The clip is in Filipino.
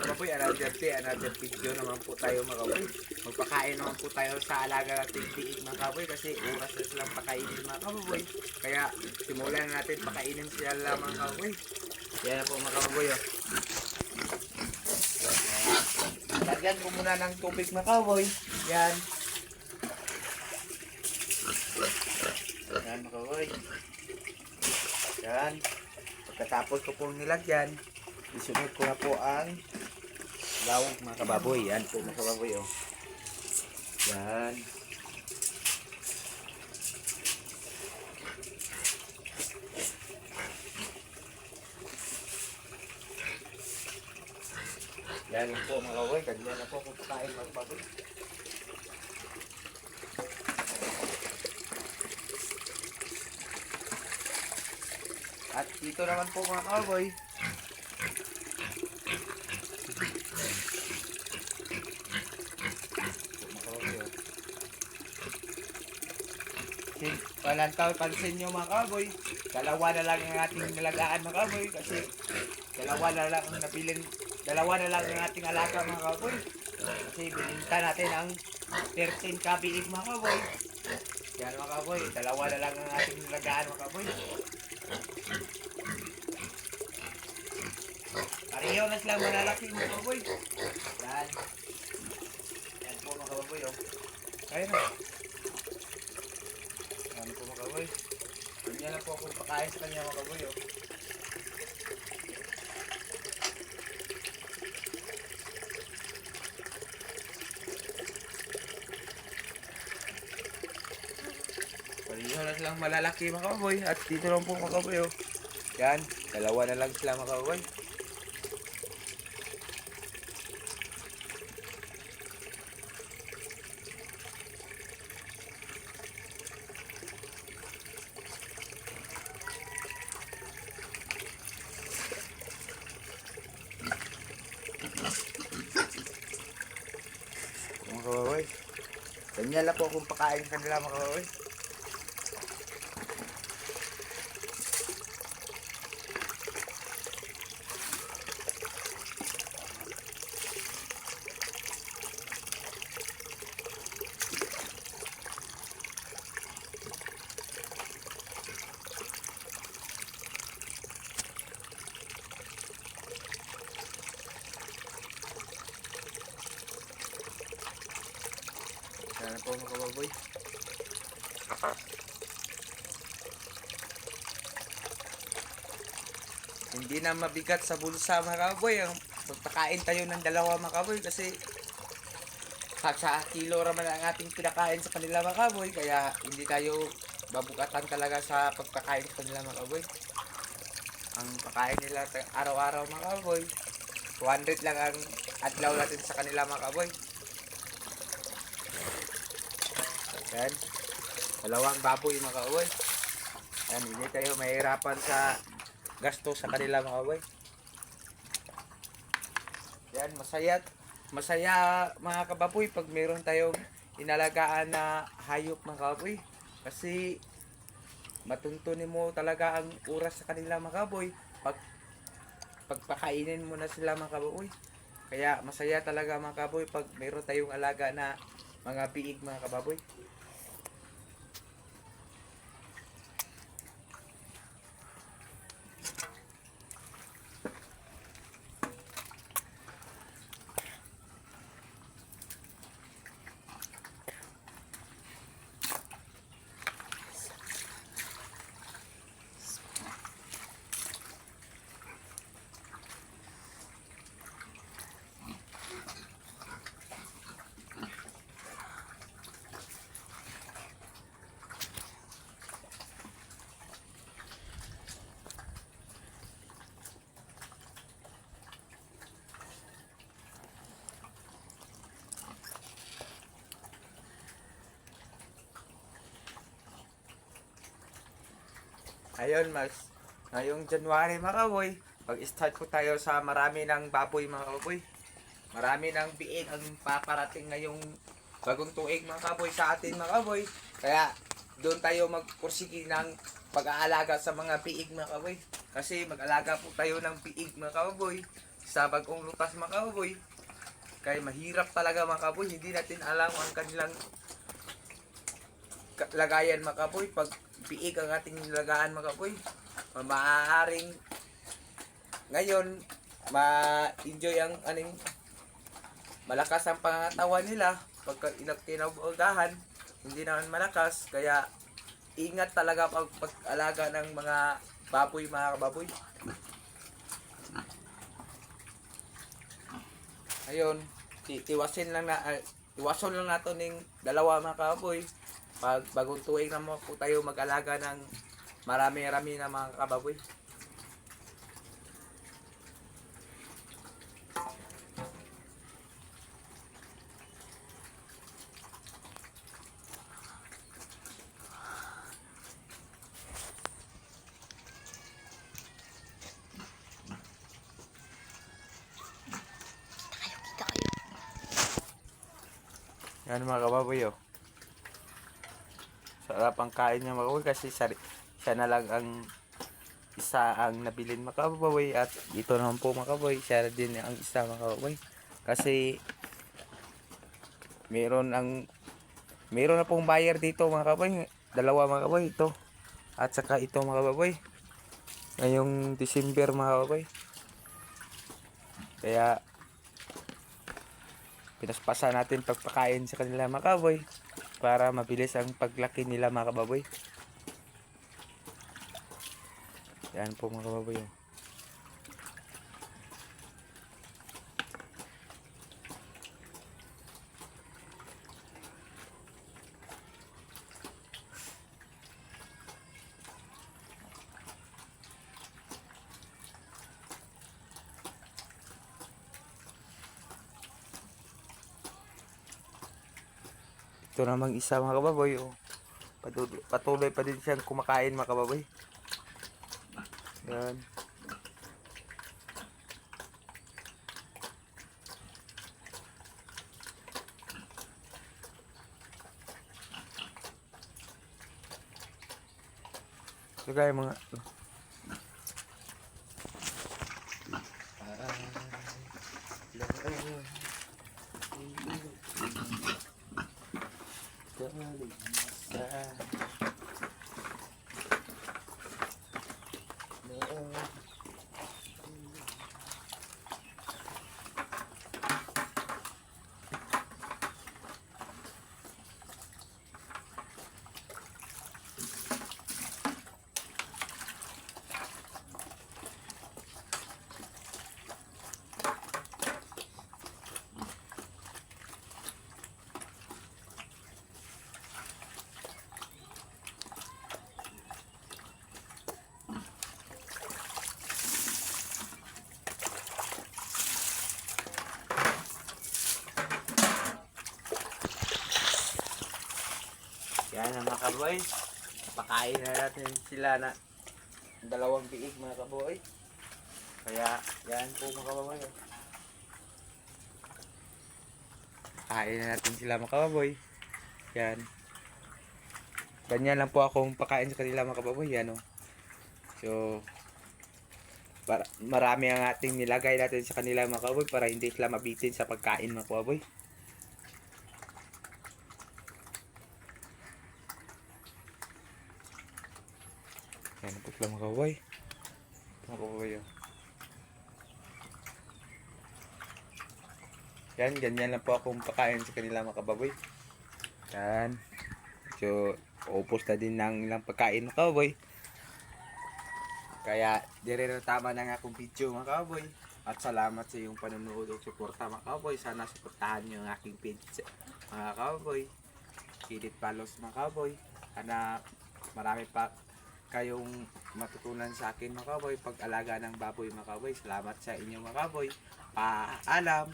mga kaboy, another video naman po tayo mga kaboy. Magpakain naman po tayo sa alaga nating biik mga kaboy kasi oras na silang pakainin mga kaboy. Kaya simulan na natin pakainin sila mga kaboy. Yan na po mga kaboy. Oh. Lagyan ko muna ng tubig mga kaboy. Yan. Yan mga kaboy. Yan. Pagkatapos ko pong nilagyan, isunod ko na po ang lawag mga kababoy. Yan po mga kababoy. Oh. Yan. Yan po mga kababoy. Ganyan na po kung pakain mga kababoy. At dito naman po mga kababoy, pansin nyo mga kaboy, dalawa na lang ang ating nalagaan mga kaboy kasi dalawa na lang ang ating alaga mga kaboy kasi bininta natin ang 13 kabiig mga kaboy. Yan mga kaboy, dalawa na lang ang ating nalagaan mga kaboy. Pareho na silang malalaki mga kaboy. Yan. Yan po mga kaboy. Oh. Kaya na. Yan po mga kaboy. Ganyan lang po akong pakain sa kanya mga kaboy. Oh. Pareho na silang malalaki mga kaboy. At dito lang po mga kaboy. Oh. Yan. Dalawa na lang sila mga kaboy. Mga kababoy, ganyan lang po akong pakain sa kanila mga kababoy. Yan po mga kababoy. Hindi na mabigat sa bulsa mga kababoy ang pagpakain tayo ng dalawa mga kababoy kasi sa kilo raman ang ating pinakain sa kanila mga kababoy kaya hindi tayo babukatan talaga sa pagpakain sa kanila mga kababoy. Ang pakain nila araw-araw mga kababoy 200 lang ang adlaw natin sa kanila mga kababoy. Yan. Dalawang baboy mga kaboy. Yan, hindi tayo mahirapan sa gasto sa kanila mga kaboy. Yan, masaya mga kababoy pag meron tayong inalagaan na hayop mga kaboy. Kasi matuntunin mo talaga ang oras sa kanila mga kaboy pagpakainin mo na sila mga kaboy. Kaya masaya talaga mga kaboy pag meron tayong alaga na mga biig mga kababoy. Ayun, ngayong January mga kaboy, pag-start po tayo sa marami ng baboy mga kaboy. Marami ng biig ang paparating ngayong bagong tuig mga kaboy sa atin mga kaboy. Kaya doon tayo magpursigi ng pag-aalaga sa mga biig mga kaboy. Kasi mag-alaga po tayo ng biig mga kaboy sa bagong lutas mga kababoy. Kaya mahirap talaga mga kababoy, hindi natin alam ang kanilang lagayan mga kababoy. Pag biig ang ating nilagaan mga kababoy, maaaring ngayon ma-enjoy ang aning malakas ang pangatawan nila. Pagka kinabagahan, hindi naman malakas. Kaya ingat talaga pag-alaga ng mga baboy mga kababoy. Ayun, tiwasin lang iwason lang nato ning dalawa mga kababoy. Pag bagong tuig na mo po tayo mag-alaga ng marami-rami na mga kababoy. Yan mga kababoy, oh. Sarap ang kain niya mga kababoy kasi siya na lang ang isa ang nabilin mga kababoy. At ito naman po mga kababoy, siya din ang isa mga kababoy. Kasi meron na pong buyer dito mga kababoy. Dalawa mga kababoy, ito. At saka ito mga kababoy. Ngayong December mga kababoy. Kaya pinaspasan natin pagpakain sa kanila mga kababoy para mabilis ang paglaki nila mga kababoy. Yan po mga kababoy, oh. Ito namang isa mga kababoy, oh. Patuloy pa din siyang kumakain mga kababoy. Yan. So guys, mga yan ang mga kaboy. Pakain na natin sila na dalawang biig mga kaboy. Kaya yan po mga kaboy. Pakain na natin sila mga kaboy. Yan. Ganyan lang po akong pakain sa kanila mga kaboy. Yan, oh. So marami ang ating nilagay natin sa kanila mga kaboy para hindi sila mabitin sa pagkain mga kaboy. Yan po sila mga kaboy. Mga kaboy, oh. Yan, ganyan lang po akong pakain sa kanila mga kababoy. Yan. So, upos na din ng ilang pagkain mga kababoy. Kaya, dire na tama ng akong video mga kababoy. At salamat sa iyong panonood o suporta mga kababoy. Sana suportahan nyo ang aking page mga kababoy. Hit follows mga kababoy. Sana marami pa kayong matutunan sa akin mga kaboy pag-alaga ng baboy mga kaboy. Salamat sa inyo mga kaboy. Paalam.